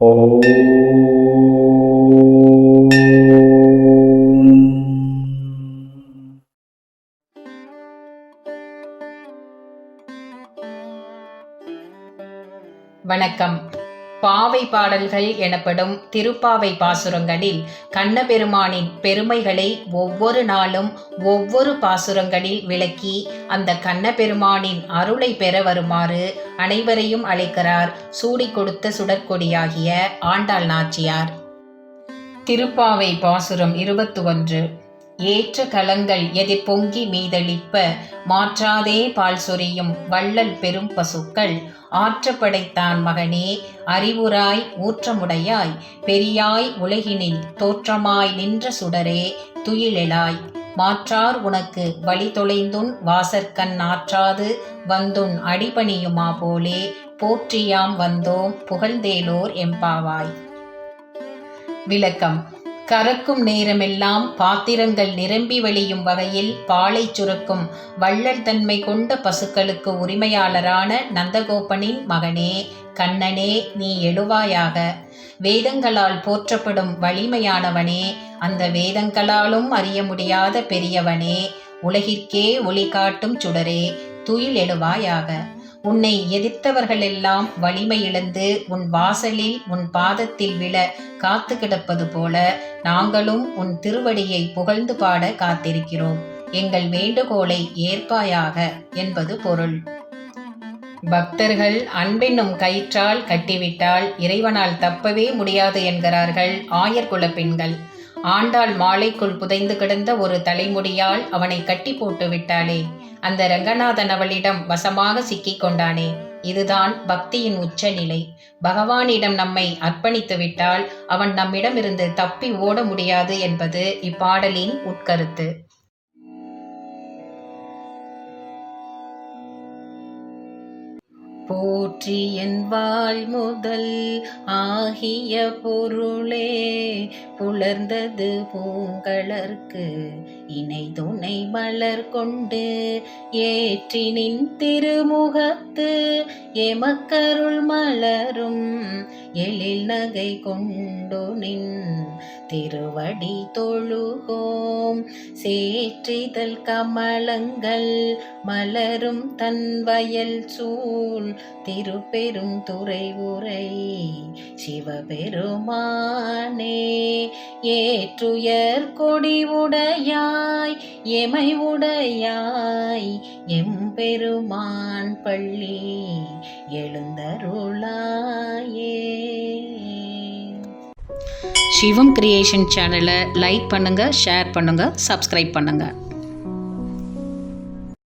ஓம். வணக்கம். பாவை பாடல்கள் எனப்படும் திருப்பாவை பாசுரங்களில் கண்ணபெருமானின் பெருமைகளை ஒவ்வொரு நாளும் ஒவ்வொரு பாசுரங்களில் விளக்கி அந்த கண்ணபெருமானின் அருளை பெற வருமாறு அனைவரையும் அழைக்கிறார் சூடி கொடுத்த சுடற்கொடியாகிய ஆண்டாள் நாச்சியார். திருப்பாவை பாசுரம் 21. ஏற்ற கலங்கள் எதிர் பொங்கி மீதளிப்ப மாற்றாதே பால் சொரியும் வள்ளல் பெரும் பசுக்கள் ஆற்றப்படைத்தான் மகனே அறிவுராய் ஊற்றமுடையாய் பெரியாய் உலகினில் தோற்றமாய் நின்ற சுடரே துயிலெழாய் மாற்றார் உனக்கு வழி தொலைந்துன் வாசற்கண் ஆற்றாது வந்துன் அடிபணியுமா போலே போற்றியாம் வந்தோம் புகழ்ந்தேலோர் எம்பாவாய். விளக்கம். கறக்கும் நேரமெல்லாம் பாத்திரங்கள் நிரம்பி வழியும் வகையில் பாலை சுரக்கும் வள்ளல் தன்மை கொண்ட பசுக்களுக்கு உரிமையாளரான நந்தகோபனின் மகனே கண்ணனே நீ எழுவாயாக. வேதங்களால் போற்றப்படும் வலிமையானவனே, அந்த வேதங்களாலும் அறிய முடியாத பெரியவனே, உலகிற்கே ஒளி காட்டும் சுடரே துயில் எழுவாயாக. உன்னை எதிர்த்தவர்களெல்லாம் வலிமை இழந்து உன் வாசலில் உன் பாதத்தில் விழ காத்து கிடப்பது போல நாங்களும் உன் திருவடியை புகழ்ந்து பாட காத்திருக்கிறோம். எங்கள் வேண்டுகோளை ஏற்பாயாக என்பது பொருள். பக்தர்கள் அன்பென்னும் கயிற்றால் கட்டிவிட்டால் இறைவனால் தப்பவே முடியாது என்கிறார்கள் ஆயர்குல பெண்கள். ஆண்டாள் மாலைக்குள் புதைந்து கிடந்த ஒரு தலைமுடியால் அவனை கட்டி போட்டு விட்டாளே, அந்த ரங்கநாதன் அவளிடம் வசமாக சிக்கிக் கொண்டானே, இதுதான் பக்தியின் உச்சநிலை. பகவானிடம் நம்மை அர்ப்பணித்து விட்டால் அவன் நம்மிடமிருந்து தப்பி ஓட முடியாது என்பது இப்பாடலின் உட்கருத்து. போற்றி என் வாழ் முதல் ஆகிய பொருளே புலர்ந்தது பூங்கலர்க்கு இணை துணை மலர் கொண்டு ஏற்றி நின் திருமுகத்து எமக்கருள் மலரும் எழில் நகை கொண்டு நின் திருவடி தொழுகோம். சேற்றிதழ் கமலங்கள் மலரும் தன் வயல் சூழ் திருப்பெரும் துறை உரை சிவபெருமானே ஏற்றுயர் கொடி உடையாய் எமை உடையாய் எம்பெருமான் பள்ளி எழுந்தருளாயே. சிவம் கிரியேஷன் சேனலை லைக் பண்ணுங்க, ஷேர் பண்ணுங்க, சப்ஸ்கிரைப் பண்ணுங்க.